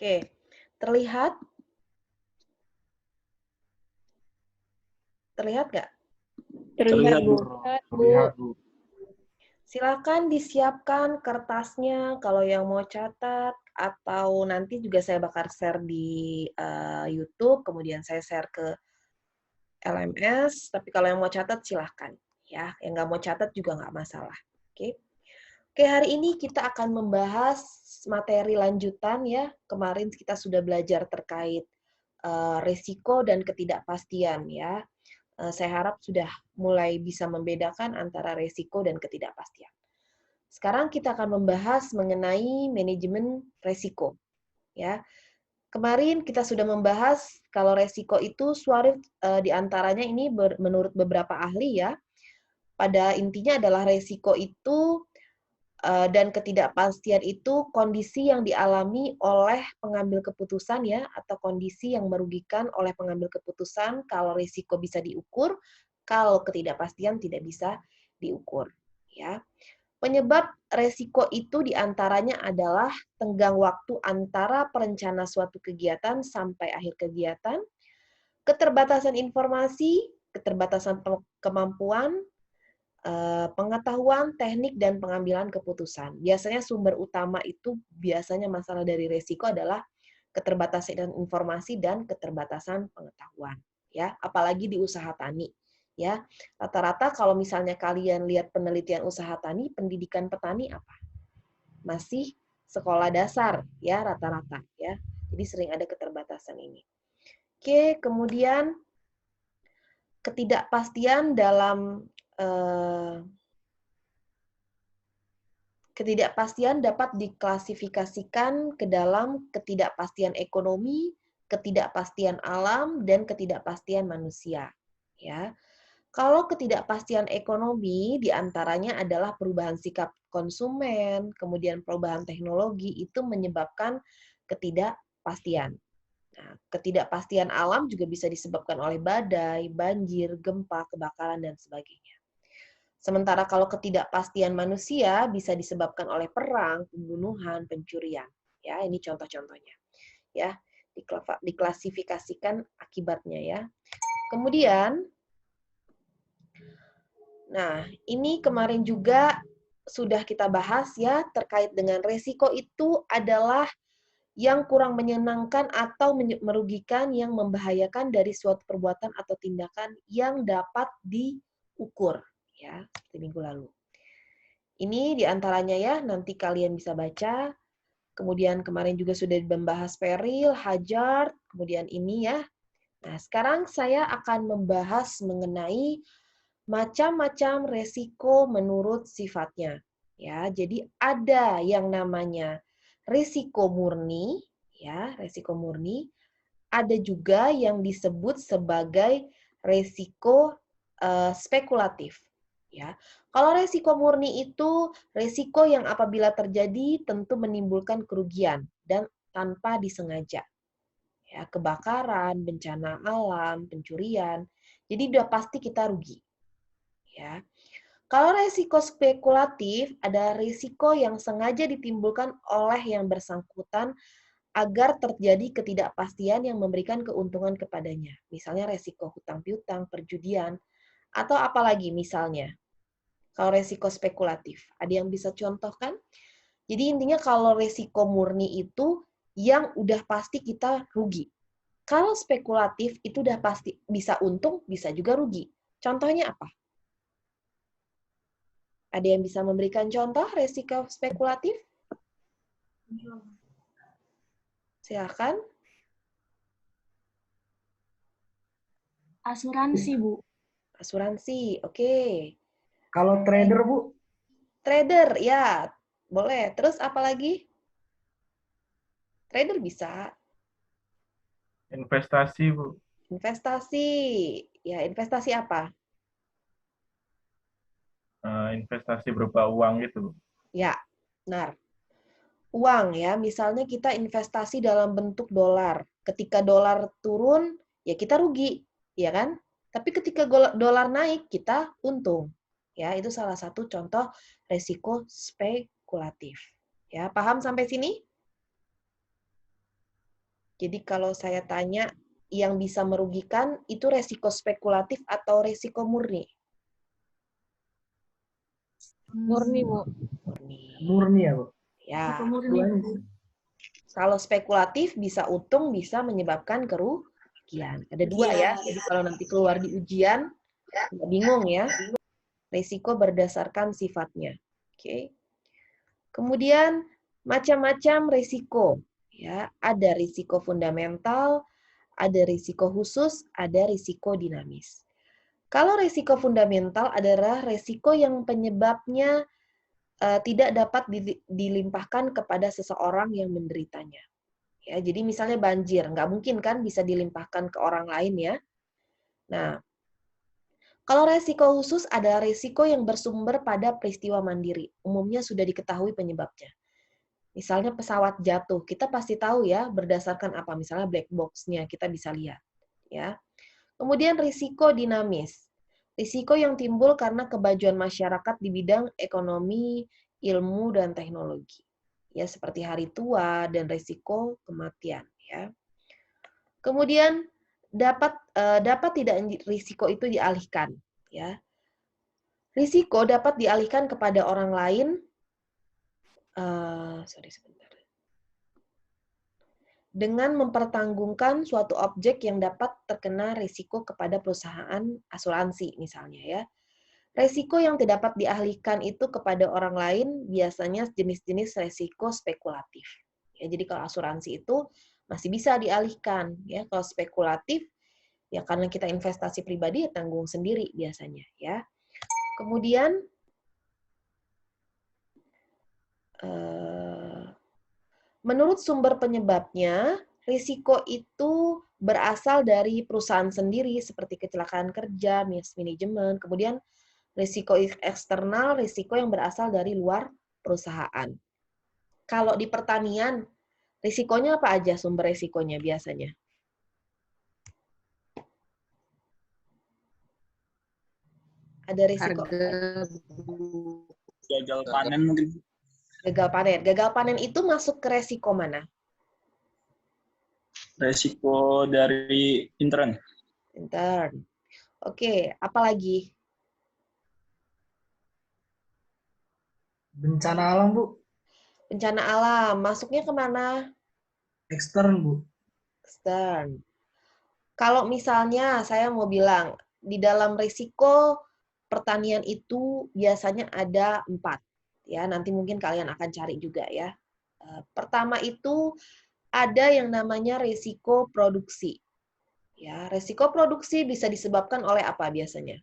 Oke, terlihat? Terlihat nggak? Terlihat, Bu. Terlihat, Bu. Silakan disiapkan kertasnya kalau yang mau catat, atau nanti juga saya bakal share di YouTube, kemudian saya share ke LMS, tapi kalau yang mau catat silahkan. Ya, yang nggak mau catat juga nggak masalah. Oke. Oke, hari ini kita akan membahas materi lanjutan ya. Kemarin kita sudah belajar terkait risiko dan ketidakpastian ya. Saya harap sudah mulai bisa membedakan antara risiko dan ketidakpastian. Sekarang kita akan membahas mengenai manajemen risiko ya. Kemarin kita sudah membahas kalau risiko itu suatu di antaranya ini menurut beberapa ahli ya. Pada intinya adalah risiko itu dan ketidakpastian itu kondisi yang dialami oleh pengambil keputusan ya, atau kondisi yang merugikan oleh pengambil keputusan kalau risiko bisa diukur, kalau ketidakpastian tidak bisa diukur ya. Penyebab resiko itu diantaranya adalah tenggang waktu antara perencana suatu kegiatan sampai akhir kegiatan, keterbatasan informasi, keterbatasan kemampuan, pengetahuan, teknik, dan pengambilan keputusan. Biasanya sumber utama itu biasanya masalah dari resiko adalah keterbatasan informasi dan keterbatasan pengetahuan. Ya, apalagi di usaha tani. Ya, rata-rata kalau misalnya kalian lihat penelitian usaha tani, pendidikan petani apa? Masih sekolah dasar ya rata-rata ya. Jadi sering ada keterbatasan ini. Oke, kemudian ketidakpastian dalam ketidakpastian dapat diklasifikasikan ke dalam ketidakpastian ekonomi, ketidakpastian alam, dan ketidakpastian manusia. Ya, kalau ketidakpastian ekonomi diantaranya adalah perubahan sikap konsumen, kemudian perubahan teknologi itu menyebabkan ketidakpastian. Nah, ketidakpastian alam juga bisa disebabkan oleh badai, banjir, gempa, kebakaran, dan sebagainya. Sementara kalau ketidakpastian manusia bisa disebabkan oleh perang, pembunuhan, pencurian. Ya, ini contoh-contohnya. Ya, diklasifikasikan akibatnya ya. Kemudian, nah, ini kemarin juga sudah kita bahas ya, terkait dengan resiko itu adalah yang kurang menyenangkan atau merugikan yang membahayakan dari suatu perbuatan atau tindakan yang dapat diukur. Ya, seperti minggu lalu. Ini diantaranya ya, nanti kalian bisa baca. Kemudian kemarin juga sudah membahas peril, hazard, kemudian ini ya. Nah, sekarang saya akan membahas mengenai macam-macam resiko menurut sifatnya. Ya, jadi ada yang namanya risiko murni, ya, risiko murni. Ada juga yang disebut sebagai resiko spekulatif. Ya, kalau resiko murni itu resiko yang apabila terjadi tentu menimbulkan kerugian dan tanpa disengaja. Ya, kebakaran, bencana alam, pencurian. Jadi udah pasti kita rugi. Ya. Kalau resiko spekulatif, ada risiko yang sengaja ditimbulkan oleh yang bersangkutan agar terjadi ketidakpastian yang memberikan keuntungan kepadanya. Misalnya resiko hutang piutang, perjudian, atau apalagi misalnya. Kalau resiko spekulatif, ada yang bisa contohkan? Jadi intinya kalau resiko murni itu yang udah pasti kita rugi. Kalau spekulatif itu udah pasti bisa untung, bisa juga rugi. Contohnya apa? Ada yang bisa memberikan contoh resiko spekulatif? Silakan. Asuransi, Bu. Asuransi, oke. Kalau trader, Bu? Trader, ya. Boleh. Terus apa lagi? Trader bisa. Investasi, Bu. Investasi. Ya, investasi apa? Investasi berupa uang gitu, Bu. Ya, benar. Uang ya, misalnya kita investasi dalam bentuk dolar. Ketika dolar turun, ya kita rugi, ya kan? Tapi ketika dolar naik, kita untung. Ya, itu salah satu contoh resiko spekulatif. Ya, paham sampai sini? Jadi kalau saya tanya, yang bisa merugikan itu resiko spekulatif atau resiko murni? Murni, Bu. Murni. Murni ya, Bu? Ya, Murni. kalau spekulatif bisa untung, bisa menyebabkan kerugian. Ada dua ya, jadi kalau nanti keluar di ujian, nggak bingung ya. Risiko berdasarkan sifatnya. Oke. Kemudian macam-macam risiko. Ya, ada risiko fundamental, ada risiko khusus, ada risiko dinamis. Kalau risiko fundamental adalah risiko yang penyebabnya tidak dapat dilimpahkan kepada seseorang yang menderitanya. Ya, jadi misalnya banjir, nggak mungkin kan bisa dilimpahkan ke orang lain ya. Nah, kalau resiko khusus adalah risiko yang bersumber pada peristiwa mandiri. Umumnya sudah diketahui penyebabnya. Misalnya pesawat jatuh, kita pasti tahu ya berdasarkan apa, misalnya black box-nya kita bisa lihat. Ya. Kemudian risiko dinamis. Risiko yang timbul karena kemajuan masyarakat di bidang ekonomi, ilmu, dan teknologi. Ya, seperti hari tua dan risiko kematian. Ya. Kemudian dapat tidak risiko itu dialihkan. Ya. Risiko dapat dialihkan kepada orang lain. Sebentar. Dengan mempertanggungan suatu objek yang dapat terkena risiko kepada perusahaan asuransi misalnya ya. Risiko yang tidak dapat dialihkan itu kepada orang lain biasanya jenis-jenis risiko spekulatif. Ya, jadi kalau asuransi itu masih bisa dialihkan ya. Kalau spekulatif ya karena kita investasi pribadi ya tanggung sendiri biasanya ya. Kemudian menurut sumber penyebabnya, risiko itu berasal dari perusahaan sendiri seperti kecelakaan kerja, mismanajemen, kemudian risiko eksternal, risiko yang berasal dari luar perusahaan. Kalau di pertanian, risikonya apa aja sumber risikonya biasanya? Ada risiko gagal panen mungkin. gagal panen. Gagal panen itu masuk ke resiko mana? Resiko dari intern. Intern. Oke, apalagi? Bencana alam, Bu. Bencana alam, masuknya kemana? Ekstern, Bu. Ekstern. Kalau misalnya saya mau bilang, di dalam risiko pertanian itu biasanya ada 4. Ya, nanti mungkin kalian akan cari juga ya. Pertama itu ada yang namanya risiko produksi. Ya, risiko produksi bisa disebabkan oleh apa biasanya?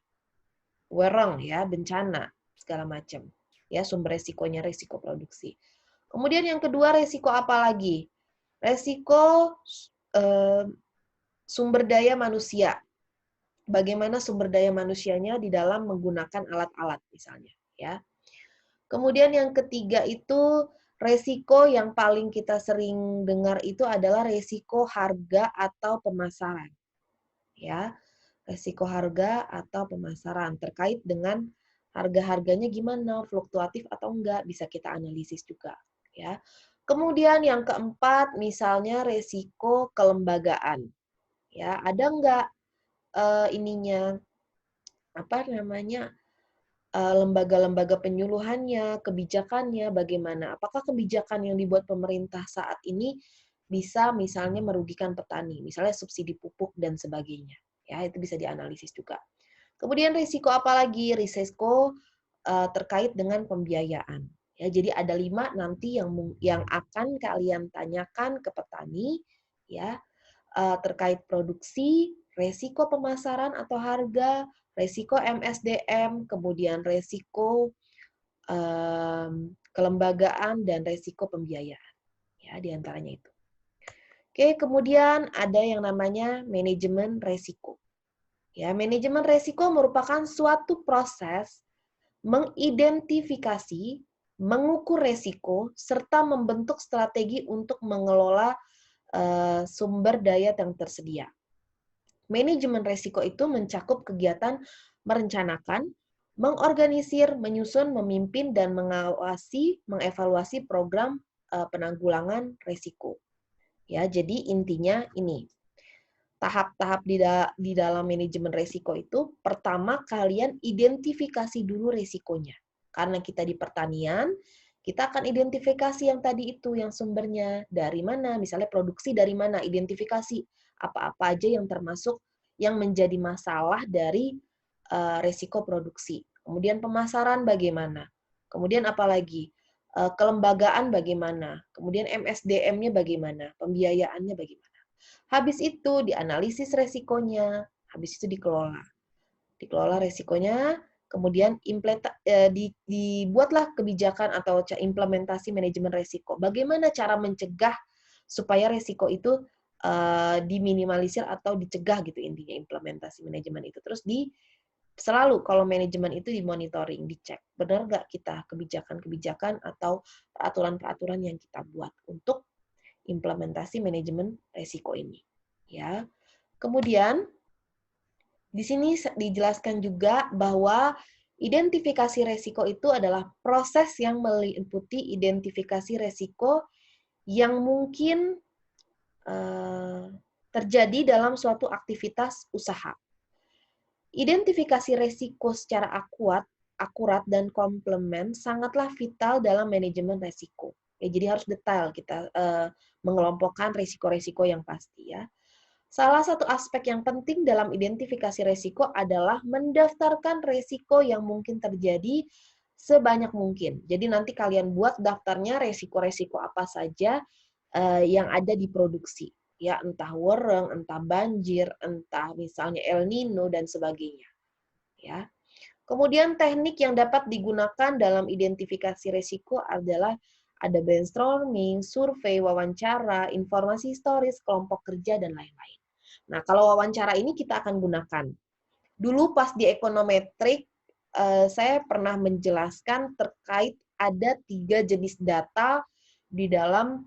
Wereng ya, bencana, segala macam. Ya, sumber risikonya risiko produksi. Kemudian yang kedua risiko apa lagi? Risiko sumber daya manusia. Bagaimana sumber daya manusianya di dalam menggunakan alat-alat misalnya, ya. Kemudian yang ketiga itu resiko yang paling kita sering dengar itu adalah resiko harga atau pemasaran. Ya. Resiko harga atau pemasaran terkait dengan harga-harganya gimana, fluktuatif atau enggak, bisa kita analisis juga, ya. Kemudian yang keempat misalnya resiko kelembagaan. Ya, ada enggak ininya apa namanya lembaga-lembaga penyuluhannya, kebijakannya bagaimana? Apakah kebijakan yang dibuat pemerintah saat ini bisa misalnya merugikan petani, misalnya subsidi pupuk dan sebagainya. Ya, itu bisa dianalisis juga. Kemudian risiko apa lagi? Risiko terkait dengan pembiayaan. Ya, jadi ada 5 nanti yang akan kalian tanyakan ke petani ya terkait produksi, resiko pemasaran atau harga, resiko MSDM, kemudian resiko kelembagaan dan resiko pembiayaan. Ya, diantaranya itu. Oke, kemudian ada yang namanya manajemen resiko. Ya, manajemen resiko merupakan suatu proses mengidentifikasi, mengukur resiko, serta membentuk strategi untuk mengelola sumber daya yang tersedia. Manajemen resiko itu mencakup kegiatan merencanakan, mengorganisir, menyusun, memimpin, dan mengevaluasi program penanggulangan resiko. Ya, jadi intinya ini. Tahap-tahap di dalam manajemen resiko itu, pertama kalian identifikasi dulu resikonya. Karena kita di pertanian, kita akan identifikasi yang tadi itu, yang sumbernya dari mana, misalnya produksi dari mana, identifikasi apa-apa aja yang termasuk yang menjadi masalah dari resiko produksi. Kemudian pemasaran bagaimana, kemudian apalagi kelembagaan bagaimana, kemudian MSDM-nya bagaimana, pembiayaannya bagaimana. Habis itu dianalisis resikonya, habis itu dikelola. Dikelola resikonya, kemudian dibuatlah kebijakan atau implementasi manajemen resiko. Bagaimana cara mencegah supaya resiko itu diminimalisir atau dicegah gitu intinya implementasi manajemen itu. Terus selalu kalau manajemen itu dimonitoring, dicek. Benar nggak kita kebijakan-kebijakan atau peraturan-peraturan yang kita buat untuk implementasi manajemen resiko ini. Ya. Kemudian di sini dijelaskan juga bahwa identifikasi resiko itu adalah proses yang meliputi identifikasi resiko yang mungkin terjadi dalam suatu aktivitas usaha. Identifikasi resiko secara akurat dan komplement sangatlah vital dalam manajemen resiko. Ya, jadi harus detail kita mengelompokkan resiko-resiko yang pasti ya. Salah satu aspek yang penting dalam identifikasi resiko adalah mendaftarkan resiko yang mungkin terjadi sebanyak mungkin. Jadi nanti kalian buat daftarnya resiko-resiko apa saja yang ada di produksi. Ya, entah wereng, entah banjir, entah misalnya El Nino dan sebagainya. Ya. Kemudian teknik yang dapat digunakan dalam identifikasi resiko adalah ada brainstorming, survei, wawancara, informasi historis, kelompok kerja, dan lain-lain. Nah, kalau wawancara ini kita akan gunakan. Dulu pas di ekonometrik, saya pernah menjelaskan terkait ada 3 jenis data di dalam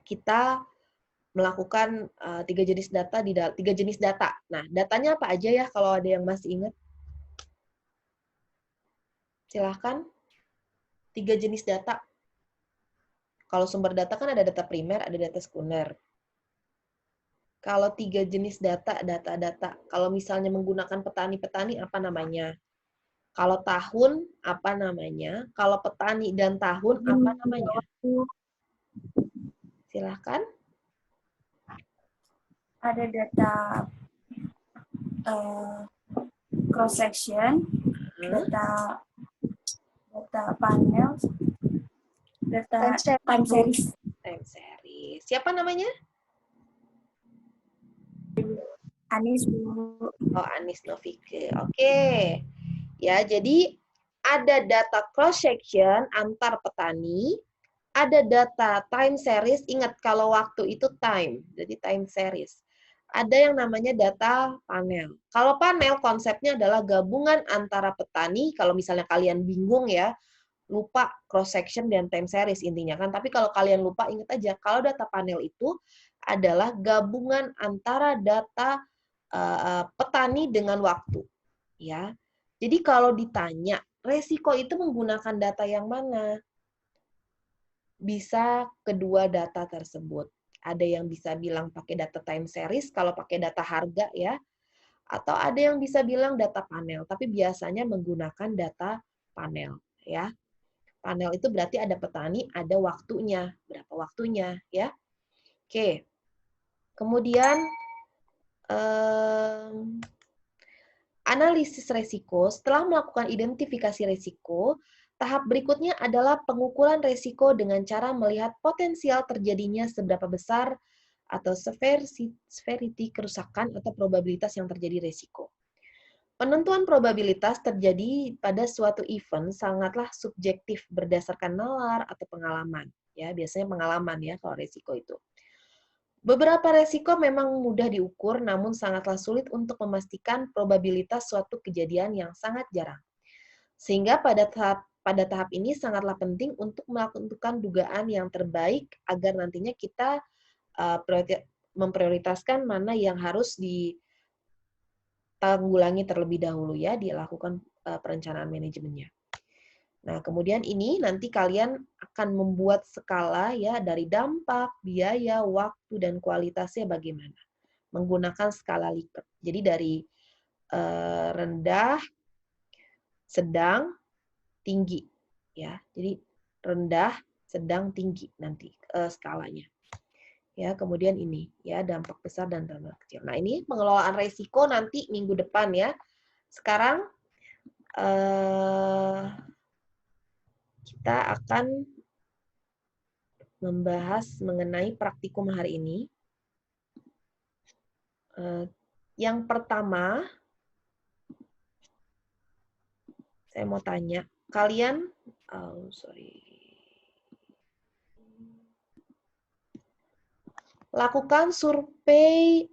kita melakukan 3 jenis data. Nah, datanya apa aja ya kalau ada yang masih ingat? Silahkan. 3 jenis data. Kalau sumber data kan ada data primer, ada data sekunder. Kalau 3 jenis data. Kalau misalnya menggunakan petani-petani, apa namanya? Kalau tahun, apa namanya? Kalau petani dan tahun, apa namanya? Silahkan. Ada data cross section, data panel, data time series. Time series. Siapa namanya? Anis, Bu. Oh, Anis Novike. Oke. Ya, jadi ada data cross section antar petani, ada data time series. Ingat kalau waktu itu time, jadi time series. Ada yang namanya data panel. Kalau panel konsepnya adalah gabungan antara petani, kalau misalnya kalian bingung ya, lupa cross section dan time series intinya kan. Tapi kalau kalian lupa, ingat aja kalau data panel itu adalah gabungan antara data petani dengan waktu. Ya. Jadi kalau ditanya resiko itu menggunakan data yang mana? Bisa kedua data tersebut. Ada yang bisa bilang pakai data time series kalau pakai data harga ya. Atau ada yang bisa bilang data panel, tapi biasanya menggunakan data panel ya. Panel itu berarti ada petani, ada waktunya, berapa waktunya ya. Oke. Kemudian analisis resiko. Setelah melakukan identifikasi resiko, tahap berikutnya adalah pengukuran resiko dengan cara melihat potensial terjadinya seberapa besar atau severity kerusakan atau probabilitas yang terjadi resiko. Penentuan probabilitas terjadi pada suatu event sangatlah subjektif berdasarkan nalar atau pengalaman. Ya, biasanya pengalaman ya kalau resiko itu. Beberapa resiko memang mudah diukur, namun sangatlah sulit untuk memastikan probabilitas suatu kejadian yang sangat jarang. Sehingga pada tahap ini sangatlah penting untuk melakukan dugaan yang terbaik agar nantinya kita memprioritaskan mana yang harus ditanggulangi terlebih dahulu ya, dilakukan perencanaan manajemennya. Nah, kemudian ini nanti kalian akan membuat skala ya dari dampak, biaya, waktu, dan kualitasnya bagaimana. Menggunakan skala Likert. Jadi dari rendah, sedang, tinggi. Ya, jadi rendah, sedang, tinggi nanti skalanya. Ya, kemudian ini ya dampak besar dan dampak kecil. Nah, ini pengelolaan resiko nanti minggu depan ya. Sekarang kita akan membahas mengenai praktikum hari ini. Yang pertama, saya mau tanya, kalian, lakukan survei,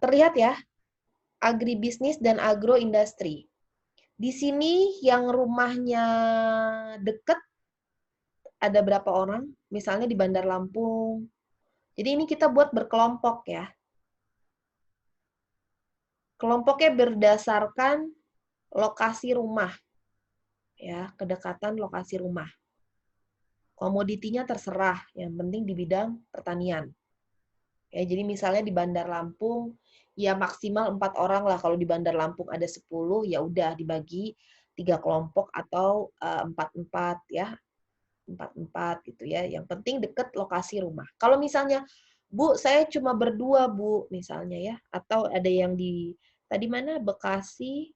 terlihat ya, agribisnis dan agroindustri. Di sini yang rumahnya deket, ada berapa orang? Misalnya di Bandar Lampung. Jadi ini kita buat berkelompok ya. Kelompoknya berdasarkan lokasi rumah. Ya, kedekatan lokasi rumah. Komoditinya terserah, yang penting di bidang pertanian. Ya, jadi misalnya di Bandar Lampung, ya maksimal 4 orang lah. Kalau di Bandar Lampung ada 10, ya udah dibagi 3 kelompok atau 4-4 ya. 4-4 gitu ya. Yang penting deket lokasi rumah. Kalau misalnya, Bu, saya cuma berdua, Bu, misalnya ya. Atau ada yang di, tadi mana? Bekasi,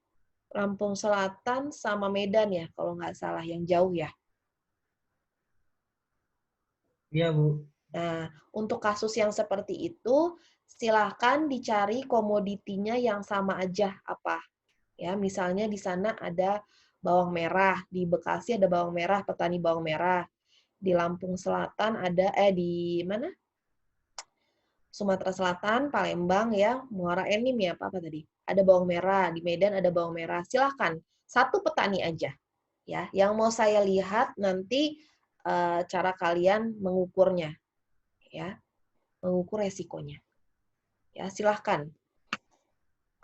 Lampung Selatan, sama Medan ya, kalau nggak salah, yang jauh ya. Iya, Bu. Nah, untuk kasus yang seperti itu, silahkan dicari komoditinya yang sama aja apa. Ya, misalnya di sana ada bawang merah, di Bekasi ada bawang merah, petani bawang merah. Di Lampung Selatan ada di mana? Sumatera Selatan, Palembang ya, Muara Enim ya, apa tadi? Ada bawang merah, di Medan ada bawang merah. Silahkan, satu petani aja. Ya, yang mau saya lihat nanti cara kalian mengukurnya. Ya, mengukur resikonya. Ya, silahkan.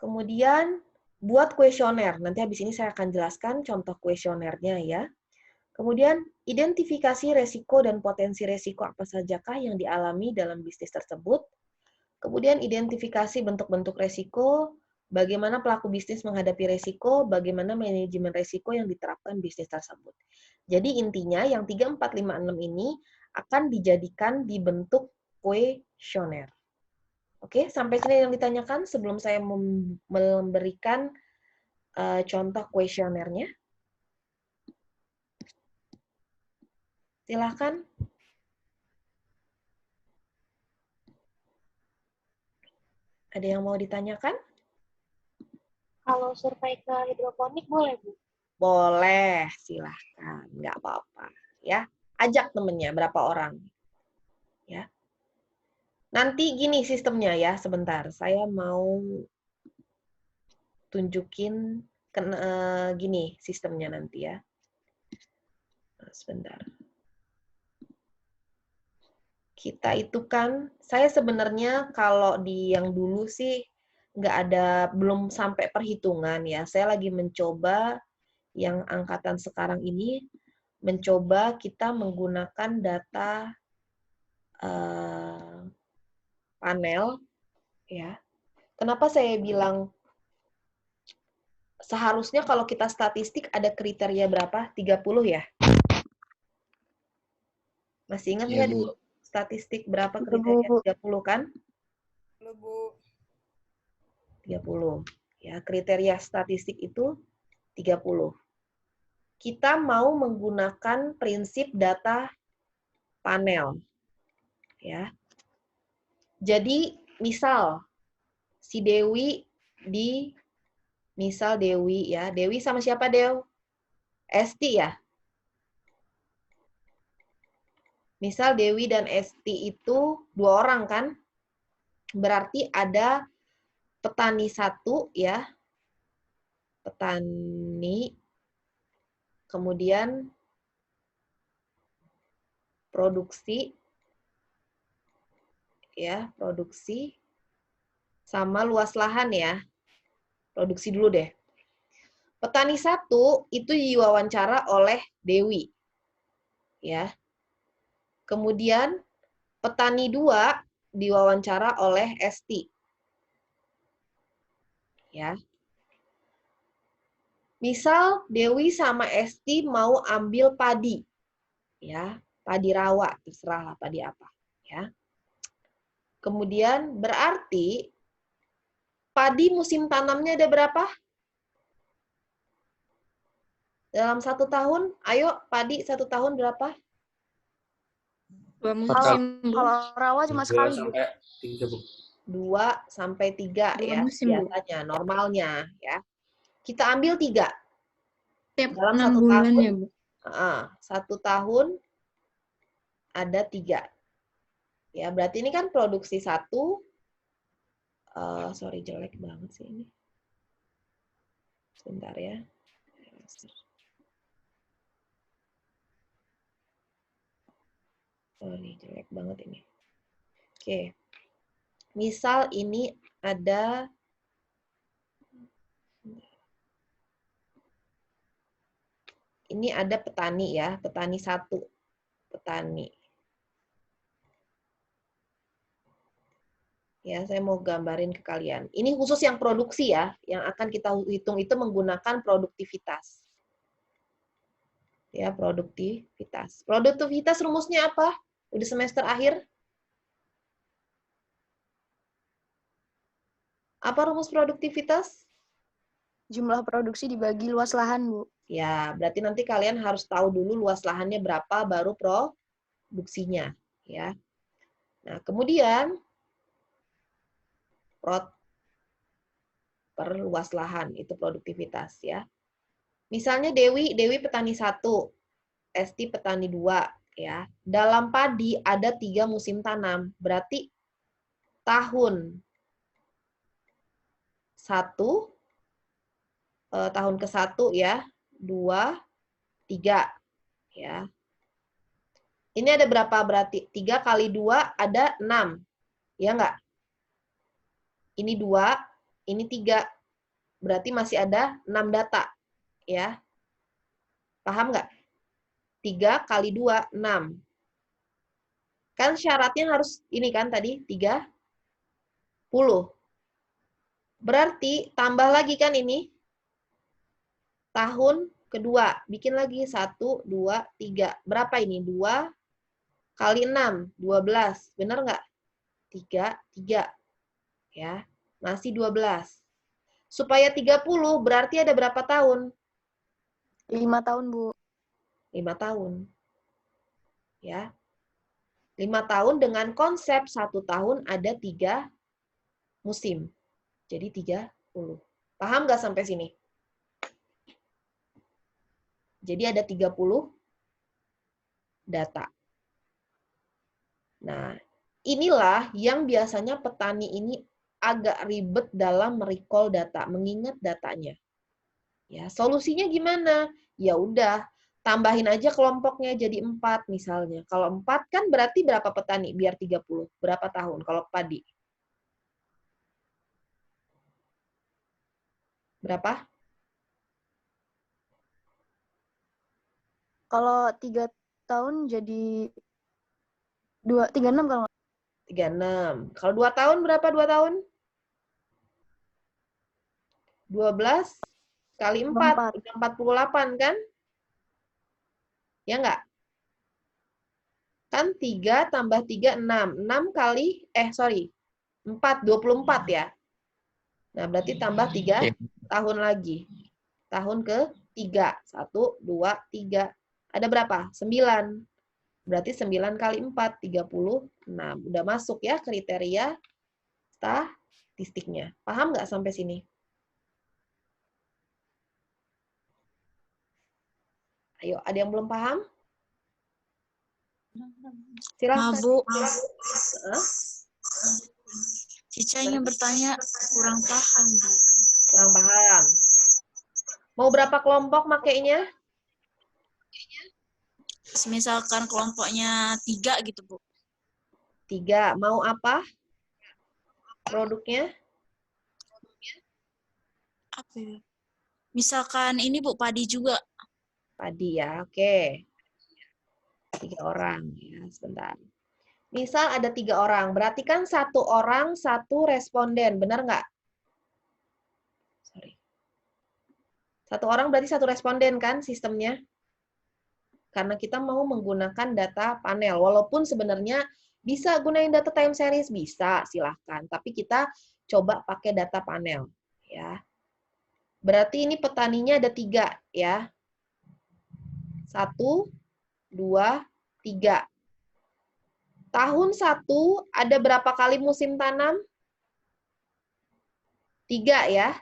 Kemudian buat kuesioner. Nanti habis ini saya akan jelaskan contoh kuesionernya ya. Kemudian identifikasi resiko dan potensi resiko apa sajakah yang dialami dalam bisnis tersebut. Kemudian identifikasi bentuk-bentuk resiko, bagaimana pelaku bisnis menghadapi resiko, bagaimana manajemen resiko yang diterapkan bisnis tersebut. Jadi intinya yang 3, 4, 5, 6 ini akan dijadikan dibentuk kuesioner. Oke, sampai sini yang ditanyakan sebelum saya memberikan contoh kuesionernya. Silakan. Ada yang mau ditanyakan? Kalau survei ke hidroponik boleh, Bu? Boleh, silahkan. Nggak apa-apa. Ya, ajak temennya, berapa orang. Ya. Nanti gini sistemnya ya, sebentar. Saya mau tunjukin gini sistemnya nanti ya. Sebentar. Kita itu kan, saya sebenarnya kalau di yang dulu sih nggak ada, belum sampai perhitungan ya. Saya lagi mencoba yang angkatan sekarang ini, mencoba kita menggunakan data panel ya. Kenapa saya bilang seharusnya kalau kita statistik ada kriteria berapa? 30 ya? Masih ingat nggak di statistik berapa kriteria? 30 kan? 30. Ya, kriteria statistik itu 30. Kita mau menggunakan prinsip data panel. Ya. Jadi, misal si Dewi misal Dewi ya. Dewi sama siapa, Dew? Esti ya? Misal Dewi dan Esti itu 2 orang kan? Berarti ada petani 1 ya. Petani, kemudian produksi ya, produksi sama luas lahan ya. Produksi dulu deh. Petani 1 itu diwawancara oleh Dewi. Ya. Kemudian petani 2 diwawancara oleh Esti. Ya. Misal Dewi sama Esti mau ambil padi. Ya, padi rawa, terserahlah padi apa, ya. Kemudian berarti padi musim tanamnya ada berapa? Dalam 1 tahun, ayo padi 1 tahun berapa? 2 musim, Bu. Kalau rawa cuma sekali, Bu. 2 sampai 3 2 ya, musim, Bu. biasanya, normalnya ya. Kita ambil 3. Tiap Dalam 6 1 bulan tahun, ya, Bu. 1 tahun ada 3. Ya, berarti ini kan produksi 1. Sorry, jelek banget sih ini. Sebentar ya. Oh, ini jelek banget ini. Oke. Misal ini ada petani ya, petani 1. Petani. Ya, saya mau gambarin ke kalian. Ini khusus yang produksi ya, yang akan kita hitung itu menggunakan produktivitas. Ya, produktivitas. Produktivitas rumusnya apa? Udah semester akhir? Apa rumus produktivitas? Jumlah produksi dibagi luas lahan, Bu. Ya, berarti nanti kalian harus tahu dulu luas lahannya berapa baru produksinya, ya. Nah, kemudian per luas lahan itu produktivitas ya. Misalnya Dewi petani 1, Esti petani 2 ya. Dalam padi ada 3 musim tanam. Berarti tahun 1 tahun ke-1 ya, 2, 3 ya. Ini ada berapa berarti? 3 kali 2 ada 6. Ya enggak? Ini 2, ini 3. Berarti masih ada 6 data. Ya. Paham nggak? 3 kali 2, 6. Kan syaratnya harus ini kan tadi, 30. Berarti tambah lagi kan ini. Tahun kedua. Bikin lagi 1, 2, 3. Berapa ini? 2 kali 6, 12. Benar nggak? 3, 3. Ya, masih 12. Supaya 30 berarti ada berapa tahun? 5 tahun, Bu. 5 tahun. Ya. 5 tahun dengan konsep 1 tahun ada 3 musim. Jadi 30. Paham nggak sampai sini? Jadi ada 30 data. Nah, inilah yang biasanya petani ini agak ribet dalam merecall data, mengingat datanya. Ya, solusinya gimana? Ya udah, tambahin aja kelompoknya jadi 4 misalnya. Kalau 4 kan berarti berapa petani? Biar 30. Berapa tahun kalau padi? Berapa? Kalau 3 tahun jadi 36 kalau 36. Kalau 2 tahun berapa 2 tahun? 12 kali 4, 48 kan? Ya enggak? Kan 3 tambah 3, 6. 6 kali, 4, 24 ya. Nah, berarti tambah 3 tahun lagi. Tahun ke-3. 1, 2, 3. Ada berapa? 9. Berarti 9 kali 4, 36. Udah masuk ya kriteria statistiknya. Paham nggak sampai sini? Ayo, ada yang belum paham? Silahkan. Bu. Cica ingin bertanya, kurang paham, Bu. Kurang paham. Mau berapa kelompok makainya? Misalkan kelompoknya 3 gitu, Bu. 3. Mau apa? Produknya? Apa ya? Misalkan ini Bu, padi juga. Padi ya, oke. 3 orang ya, sebentar. Misal ada 3 orang, berarti kan 1 orang 1 responden, benar nggak? Sorry. 1 orang berarti 1 responden kan sistemnya? Karena kita mau menggunakan data panel, walaupun sebenarnya bisa gunain data time series, bisa, silahkan. Tapi kita coba pakai data panel. Ya. Berarti ini petaninya ada 3 ya. 1, 2, 3. Tahun 1 ada berapa kali musim tanam? 3 ya.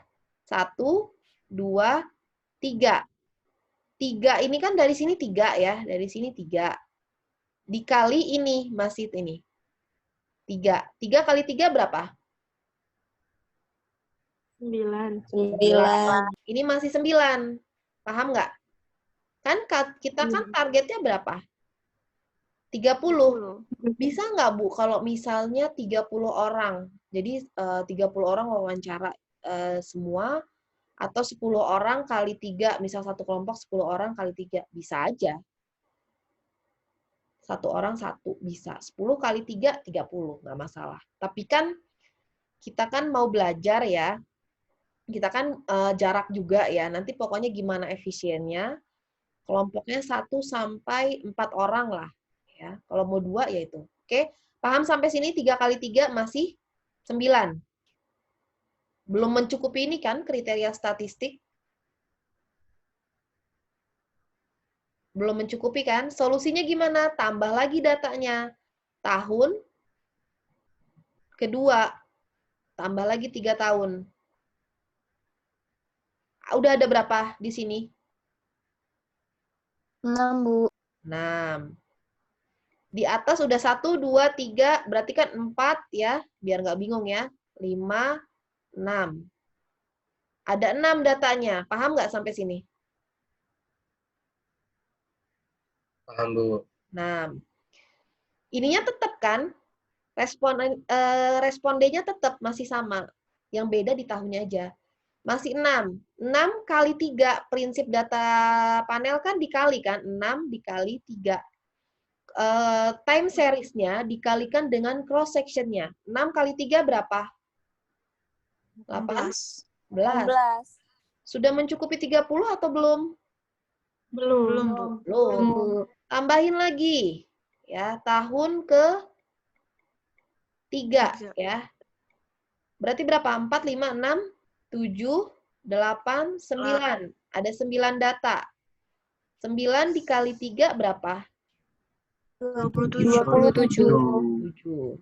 1, 2, 3. 3 ini kan dari sini 3 ya. Dari sini 3. Dikali ini, masih ini. 3. 3 kali 3 berapa? 9. 9. Ini masih 9. Paham nggak? Kan kita kan targetnya berapa? 30. Bisa nggak, Bu, kalau misalnya 30 orang? Jadi 30 orang wawancara semua, atau 10 orang kali 3, misal satu kelompok 10 orang kali 3. Bisa aja. 1 orang 1, bisa. 10 kali 3, 30. Nggak masalah. Tapi kan, kita kan mau belajar ya. Kita kan jarak juga ya. Nanti pokoknya gimana efisiennya. Kelompoknya 1 sampai 4 orang lah. Ya, kalau mau 2 ya itu. Oke, paham sampai sini? 3 kali 3 masih 9. Belum mencukupi ini kan kriteria statistik? Belum mencukupi kan? Solusinya gimana? Tambah lagi datanya. Tahun kedua. Tambah lagi 3 tahun. Udah ada berapa di sini? 6, Bu. 6. Di atas udah 1, 2, 3, berarti kan 4 ya, biar nggak bingung ya. 5, 6. Ada 6 datanya, paham nggak sampai sini? Paham, Bu. 6. Ininya tetap kan, respondennya tetap masih sama. Yang beda di tahunnya aja. Masih 6. 6 kali 3, prinsip data panel kan dikali kan, 6 dikali 3. Time series-nya dikalikan dengan cross section-nya. 6 kali 3 berapa? 16. 11. Sudah mencukupi 30 atau belum? Belum, Bu. Belum. Tambahin lagi. Ya, tahun ke 3 ya. Berarti berapa? 4, 5, 6, 7, 8, 9. Ada 9 data. 9 dikali 3 berapa? 27. 7.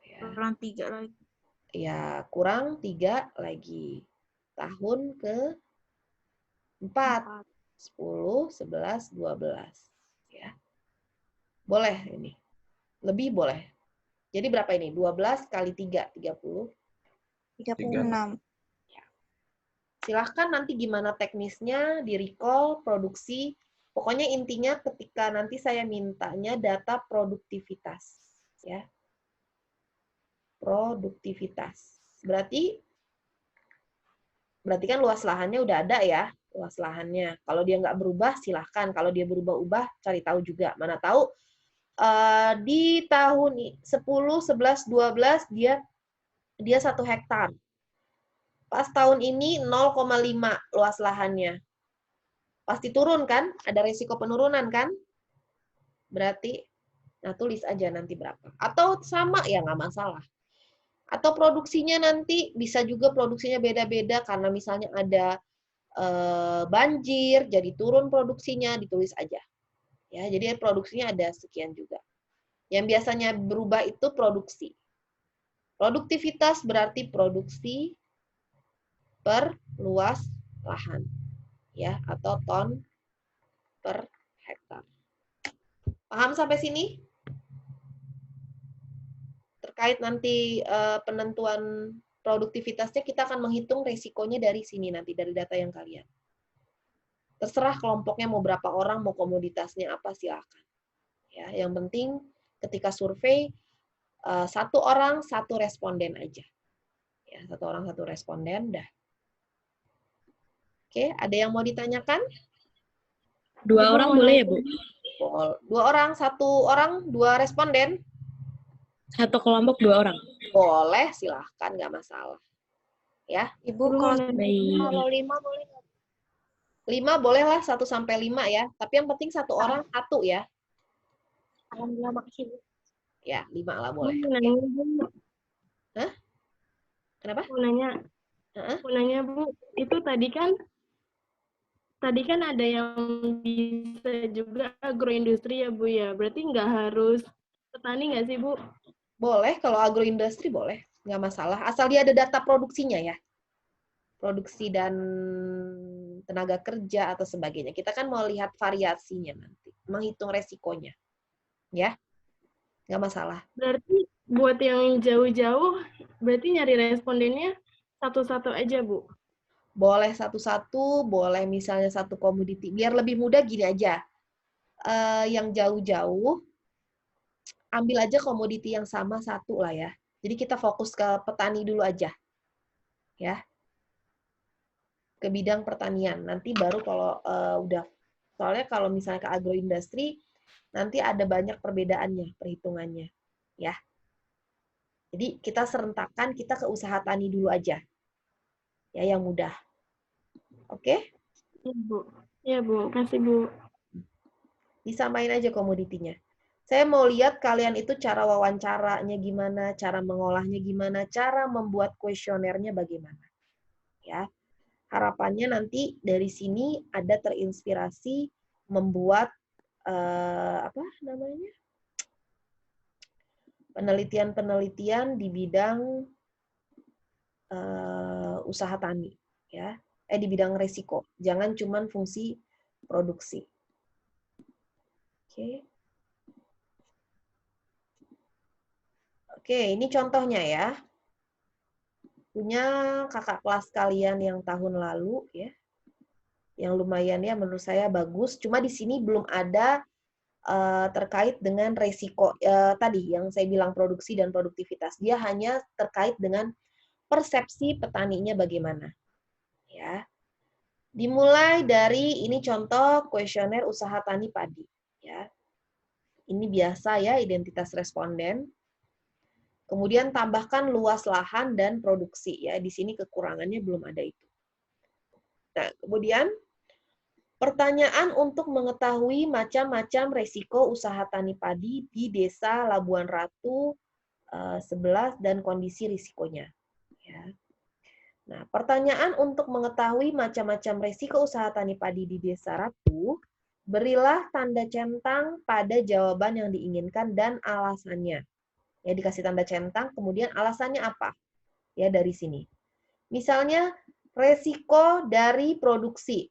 Ya. Kurang 3 lagi. Ya, kurang 3 lagi. Tahun ke 4. 10, 11, 12. Ya. Boleh ini. Lebih boleh. Jadi berapa ini? 12 kali 3, 30. 36. Silahkan nanti gimana teknisnya, di-recall, produksi. Pokoknya intinya ketika nanti saya mintanya data produktivitas. Ya. Produktivitas. Berarti kan luas lahannya udah ada ya, luas lahannya. Kalau dia nggak berubah, silahkan. Kalau dia berubah-ubah, cari tahu juga. Mana tahu di tahun 10, 11, 12 dia 1 hektar. Pas tahun ini 0,5 luas lahannya. Pasti turun kan? Ada risiko penurunan kan? Berarti, nah tulis aja nanti berapa. Atau sama, ya nggak masalah. Atau produksinya nanti bisa juga produksinya beda-beda karena misalnya ada banjir, jadi turun produksinya, ditulis aja. Ya, jadi produksinya ada sekian juga. Yang biasanya berubah itu produksi. Produktivitas berarti produksi per luas lahan. Ya, atau ton per hektar. Paham sampai sini? Terkait nanti penentuan produktivitasnya, kita akan menghitung resikonya dari sini nanti, dari data yang kalian. Terserah kelompoknya mau berapa orang, mau komoditasnya apa, silakan. Ya, yang penting ketika survei, 1 orang 1 responden aja. Ya, 1 orang 1 responden, dah. Oke, ada yang mau ditanyakan? 2 orang boleh ya, Bu? Dua orang, satu orang, dua responden? Satu kelompok 2 orang. Boleh, silahkan, nggak masalah. Ya, Ibu Baik. kalau 5 boleh nggak? 5 bolehlah 1 sampai 5 ya. Tapi yang penting satu orang satu ya. Alhamdulillah, makasih Bu. Ya, 5 lah boleh. Mau nanya, Bu. Kenapa? Mau nanya. Heeh. Mau nanya, Bu. Itu tadi kan ada yang bisa juga agroindustri ya, Bu ya. Berarti nggak harus petani nggak sih, Bu? Boleh, kalau agroindustri boleh. Nggak masalah. Asal dia ada data produksinya ya. Produksi dan tenaga kerja atau sebagainya. Kita kan mau lihat variasinya nanti. Menghitung resikonya. Ya. Nggak masalah. Berarti buat yang jauh-jauh, berarti nyari respondennya satu-satu aja, Bu. Boleh satu-satu, boleh misalnya satu komoditi. Biar lebih mudah gini aja. Yang jauh-jauh, ambil aja komoditi yang sama satu lah ya. Jadi kita fokus ke petani dulu aja. Ya. Ke bidang pertanian. Nanti baru kalau udah, soalnya kalau misalnya ke agroindustri, nanti ada banyak perbedaannya, perhitungannya. Ya. Jadi kita serentakkan, kita ke usaha tani dulu aja. Ya, yang mudah. Oke? Iya, Bu. Iya, Bu. Kasih, Bu. Disamain aja komoditinya. Saya mau lihat kalian itu cara wawancaranya gimana, cara mengolahnya gimana, cara membuat kuesionernya bagaimana. Ya. Harapannya nanti dari sini ada terinspirasi membuat apa namanya? Penelitian-penelitian di bidang usaha tani, ya. Di bidang resiko. Jangan cuman fungsi produksi. Oke. Oke, ini contohnya ya. Punya kakak kelas kalian yang tahun lalu ya. Yang lumayan ya menurut saya bagus. Cuma di sini belum ada terkait dengan resiko tadi yang saya bilang produksi dan produktivitas. Dia hanya terkait dengan persepsi petaninya bagaimana. Ya. Dimulai dari ini contoh kuesioner usaha tani padi ya. Ini biasa ya identitas responden. Kemudian tambahkan luas lahan dan produksi ya. Di sini kekurangannya belum ada itu. Nah, kemudian pertanyaan untuk mengetahui macam-macam resiko usaha tani padi di Desa Labuan Ratu 11 dan kondisi risikonya. Ya. Nah, pertanyaan untuk mengetahui macam-macam resiko usaha tani padi di Desa Ratu, berilah tanda centang pada jawaban yang diinginkan dan alasannya. Ya, dikasih tanda centang, kemudian alasannya apa? Ya, dari sini. Misalnya, resiko dari produksi.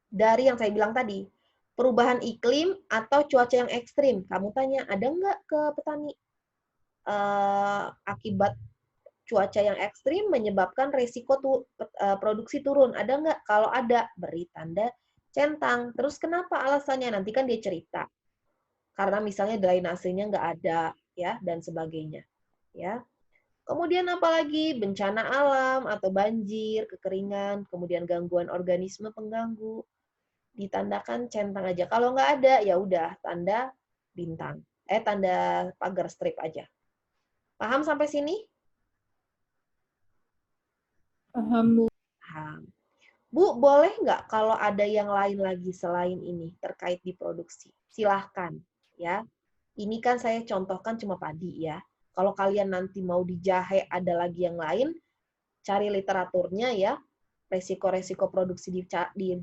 Dari yang saya bilang tadi, perubahan iklim atau cuaca yang ekstrim. Kamu tanya, ada nggak ke petani akibat cuaca yang ekstrim menyebabkan resiko produksi turun? Ada nggak? Kalau ada, beri tanda centang. Terus kenapa alasannya? Nanti kan dia cerita. Karena misalnya drainasenya nggak ada, ya, dan sebagainya. Ya. Kemudian apalagi bencana alam atau banjir, kekeringan, kemudian gangguan organisme pengganggu. Ditandakan centang aja. Kalau nggak ada, ya udah tanda bintang. Tanda pagar strip aja. Paham sampai sini? Paham, Bu. Paham. Bu, boleh nggak kalau ada yang lain lagi selain ini terkait di produksi? Silahkan. Ya. Ini kan saya contohkan cuma padi ya. Kalau kalian nanti mau di jahe ada lagi yang lain, cari literaturnya ya. Resiko-resiko produksi di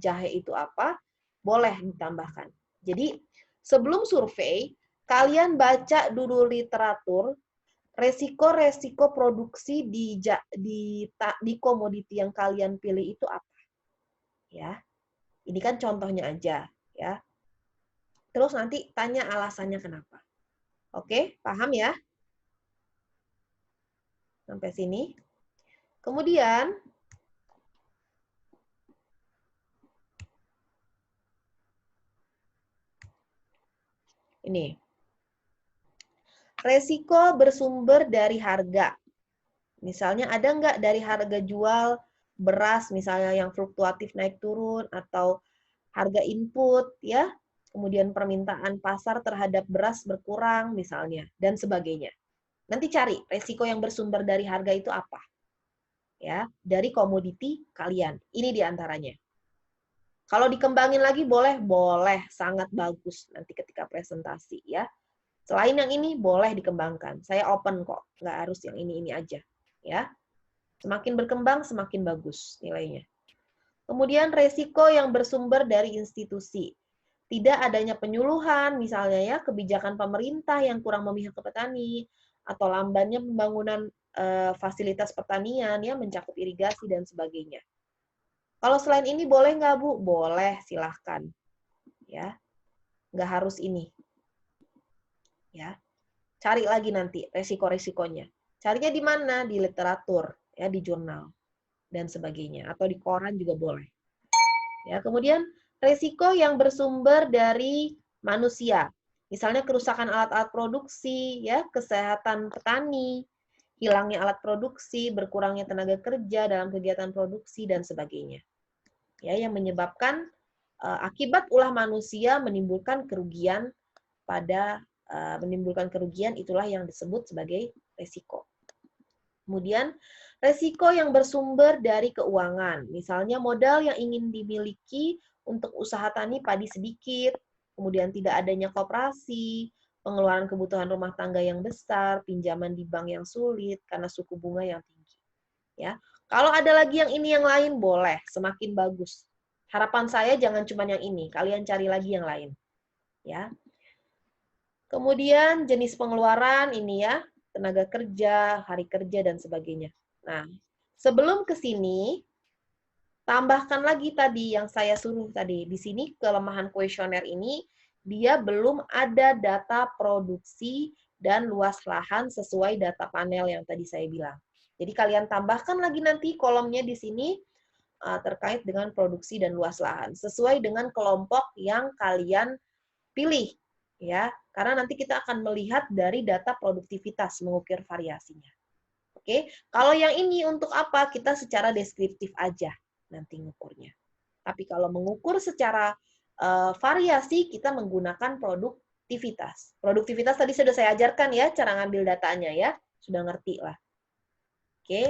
jahe itu apa? Boleh ditambahkan. Jadi, sebelum survei, kalian baca dulu literatur resiko-resiko produksi di komoditi yang kalian pilih itu apa. Ya. Ini kan contohnya aja, ya. Terus nanti tanya alasannya kenapa. Oke, paham ya? Sampai sini. Kemudian, ini. Resiko bersumber dari harga. Misalnya ada nggak dari harga jual beras misalnya yang fluktuatif naik turun, atau harga input, ya, kemudian permintaan pasar terhadap beras berkurang misalnya, dan sebagainya. Nanti cari resiko yang bersumber dari harga itu apa, ya, dari komoditi kalian. Ini diantaranya. Kalau dikembangin lagi boleh, sangat bagus nanti ketika presentasi, ya. Selain yang ini boleh dikembangkan. Saya open kok, nggak harus yang ini aja, ya. Semakin berkembang semakin bagus nilainya. Kemudian resiko yang bersumber dari institusi. Tidak adanya penyuluhan, misalnya ya, kebijakan pemerintah yang kurang memihak ke petani, atau lambannya pembangunan fasilitas pertanian, ya, mencakup irigasi dan sebagainya. Kalau selain ini boleh nggak, Bu? Boleh, silahkan. Ya, nggak harus ini. Ya, cari lagi nanti resiko-resikonya. Carinya di mana? Di literatur, ya, di jurnal dan sebagainya, atau di koran juga boleh. Ya, kemudian resiko yang bersumber dari manusia, misalnya kerusakan alat-alat produksi, ya, kesehatan petani, hilangnya alat produksi, berkurangnya tenaga kerja dalam kegiatan produksi dan sebagainya. Ya, yang menyebabkan akibat ulah manusia menimbulkan kerugian itulah yang disebut sebagai resiko. Kemudian resiko yang bersumber dari keuangan, misalnya modal yang ingin dimiliki untuk usaha tani padi sedikit, kemudian tidak adanya koperasi, pengeluaran kebutuhan rumah tangga yang besar, pinjaman di bank yang sulit karena suku bunga yang tinggi. Ya, kalau ada lagi yang ini yang lain boleh, semakin bagus. Harapan saya jangan cuma yang ini, kalian cari lagi yang lain. Ya. Kemudian jenis pengeluaran ini ya, tenaga kerja, hari kerja dan sebagainya. Nah, sebelum ke sini tambahkan lagi tadi yang saya suruh tadi. Di sini kelemahan kuesioner ini dia belum ada data produksi dan luas lahan sesuai data panel yang tadi saya bilang. Jadi kalian tambahkan lagi nanti kolomnya di sini terkait dengan produksi dan luas lahan sesuai dengan kelompok yang kalian pilih, ya. Karena nanti kita akan melihat dari data produktivitas mengukir variasinya. Oke, kalau yang ini untuk apa? Kita secara deskriptif aja nanti ngukurnya. Tapi kalau mengukur secara variasi kita menggunakan produktivitas. Produktivitas tadi sudah saya ajarkan ya cara ngambil datanya ya, sudah ngerti lah. Oke,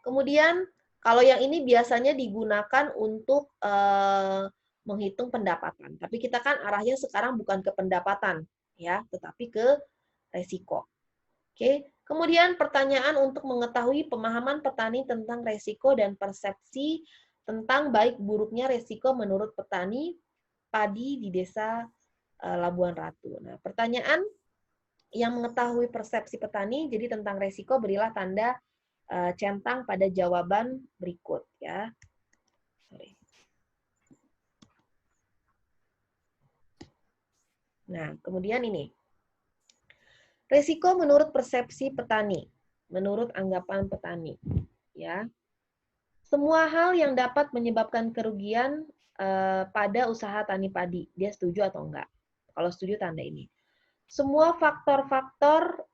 kemudian kalau yang ini biasanya digunakan untuk menghitung pendapatan. Tapi kita kan arahnya sekarang bukan ke pendapatan, ya, tetapi ke resiko. Oke, kemudian pertanyaan untuk mengetahui pemahaman petani tentang resiko dan persepsi tentang baik buruknya resiko menurut petani padi di desa Labuan Ratu. Nah, pertanyaan yang mengetahui persepsi petani, jadi tentang resiko berilah tanda centang pada jawaban berikut ya. Sorry. Nah, kemudian ini. Resiko menurut persepsi petani, menurut anggapan petani, ya. Semua hal yang dapat menyebabkan kerugian pada usaha tani padi, dia setuju atau enggak? Kalau setuju tanda ini. Semua faktor-faktor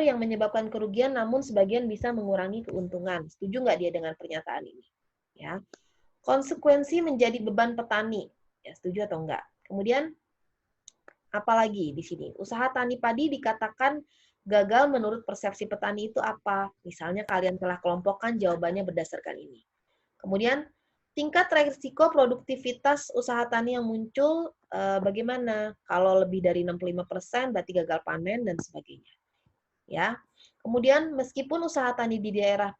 yang menyebabkan kerugian, namun sebagian bisa mengurangi keuntungan. Setuju nggak dia dengan pernyataan ini? Ya. Konsekuensi menjadi beban petani. Ya, setuju atau enggak? Kemudian, apalagi di sini? Usaha tani padi dikatakan gagal menurut persepsi petani itu apa? Misalnya kalian telah kelompokkan jawabannya berdasarkan ini. Kemudian, tingkat resiko produktivitas usaha tani yang muncul bagaimana? Kalau lebih dari 65% berarti gagal panen dan sebagainya. Ya. Kemudian meskipun usaha tani di daerah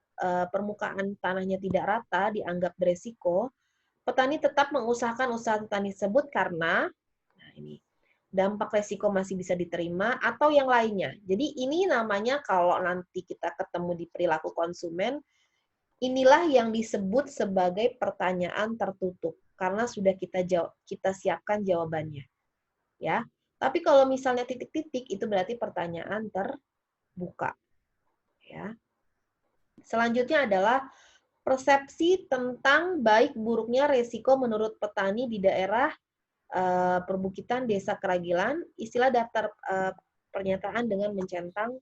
permukaan tanahnya tidak rata dianggap beresiko, petani tetap mengusahakan usaha tani tersebut karena nah ini dampak resiko masih bisa diterima atau yang lainnya. Jadi ini namanya kalau nanti kita ketemu di perilaku konsumen, inilah yang disebut sebagai pertanyaan tertutup karena sudah kita siapkan jawabannya. Ya. Tapi kalau misalnya titik-titik itu berarti pertanyaan terbuka. Ya. Selanjutnya adalah persepsi tentang baik buruknya resiko menurut petani di daerah perbukitan desa Keragilan, istilah daftar pernyataan dengan mencentang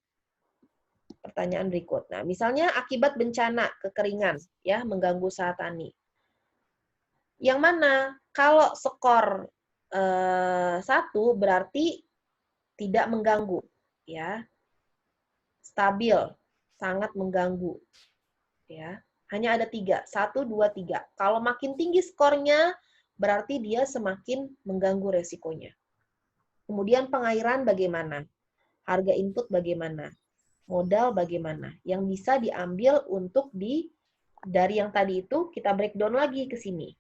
pertanyaan berikut. Nah, misalnya akibat bencana kekeringan ya mengganggu usaha tani. Yang mana kalau skor 1 berarti tidak mengganggu ya. Stabil, sangat mengganggu. Ya. Hanya ada 3, 1, 2, 3. Kalau makin tinggi skornya berarti dia semakin mengganggu resikonya. Kemudian pengairan bagaimana? Harga input bagaimana? Modal bagaimana? Yang bisa diambil untuk dari yang tadi itu kita breakdown lagi ke sini.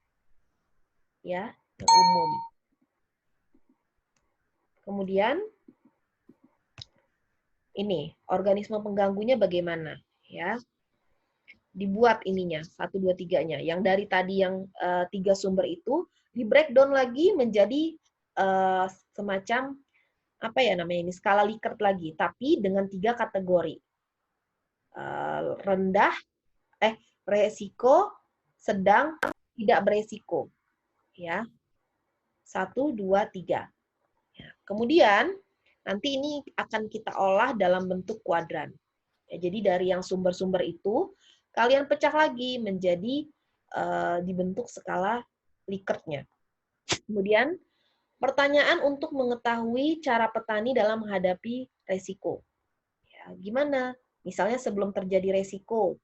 Ya, yang umum. Kemudian ini, organisme pengganggunya bagaimana? Ya. Dibuat ininya, 1, 2, 3-nya. Yang dari tadi yang 3 sumber itu, di breakdown lagi menjadi semacam apa ya namanya ini, skala Likert lagi, tapi dengan 3 kategori. Rendah, resiko, sedang, tidak beresiko. Ya. 1, 2, 3. Ya. Kemudian, nanti ini akan kita olah dalam bentuk kuadran. Ya, jadi dari yang sumber-sumber itu, kalian pecah lagi menjadi dibentuk skala Likertnya. Kemudian, pertanyaan untuk mengetahui cara petani dalam menghadapi resiko. Ya, gimana? Misalnya sebelum terjadi resiko,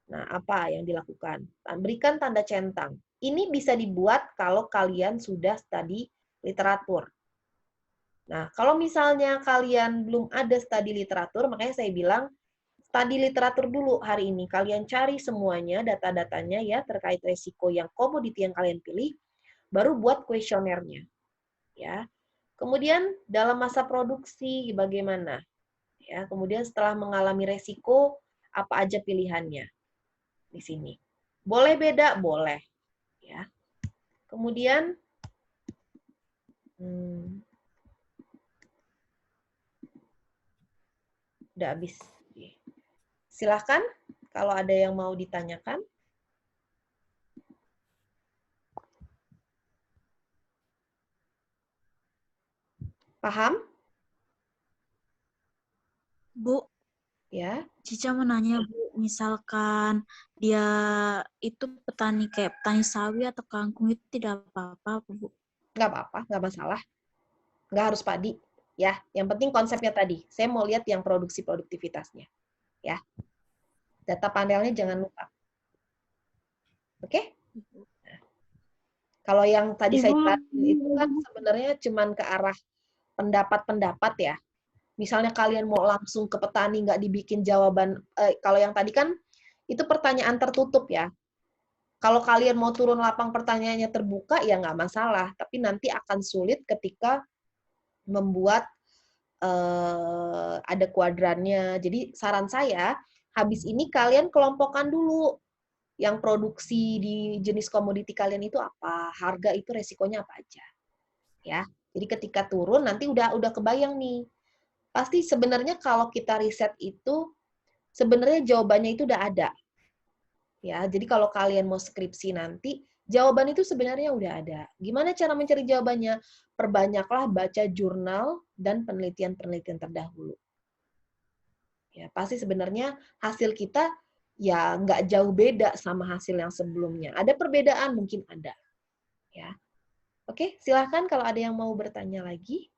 nah apa yang dilakukan? Berikan tanda centang. Ini bisa dibuat kalau kalian sudah studi literatur. Nah, kalau misalnya kalian belum ada studi literatur, makanya saya bilang, studi literatur dulu hari ini. Kalian cari semuanya, data-datanya ya, terkait resiko yang komoditi yang kalian pilih, baru buat kuesionernya. Ya. Kemudian dalam masa produksi bagaimana? Ya, kemudian setelah mengalami resiko, apa aja pilihannya? Di sini. Boleh beda? Boleh. Ya. Kemudian udah habis. Silahkan kalau ada yang mau ditanyakan. Paham? Bu, Ya. Cica mau nanya, Bu, misalkan dia itu petani kayak petani sawi atau kangkung itu tidak apa-apa, Bu? Nggak apa-apa, nggak masalah. Nggak harus padi. Ya, yang penting konsepnya tadi. Saya mau lihat yang produksi produktivitasnya. Ya. Data panelnya jangan lupa. Oke? Nah, kalau yang tadi saya jelasin itu kan sebenarnya cuman ke arah pendapat-pendapat ya. Misalnya kalian mau langsung ke petani nggak dibikin jawaban, kalau yang tadi kan itu pertanyaan tertutup ya. Kalau kalian mau turun lapang pertanyaannya terbuka ya nggak masalah, tapi nanti akan sulit ketika membuat ada kuadrannya. Jadi saran saya, habis ini kalian kelompokkan dulu yang produksi di jenis komoditi kalian itu apa, harga itu resikonya apa aja. Ya. Jadi ketika turun nanti udah kebayang nih. Pasti sebenarnya kalau kita riset itu sebenarnya jawabannya itu udah ada. Ya, jadi kalau kalian mau skripsi nanti, jawaban itu sebenarnya udah ada. Gimana cara mencari jawabannya? Perbanyaklah baca jurnal dan penelitian-penelitian terdahulu. Ya, pasti sebenarnya hasil kita ya nggak jauh beda sama hasil yang sebelumnya. Ada perbedaan, mungkin ada. Ya. Oke, silahkan kalau ada yang mau bertanya lagi.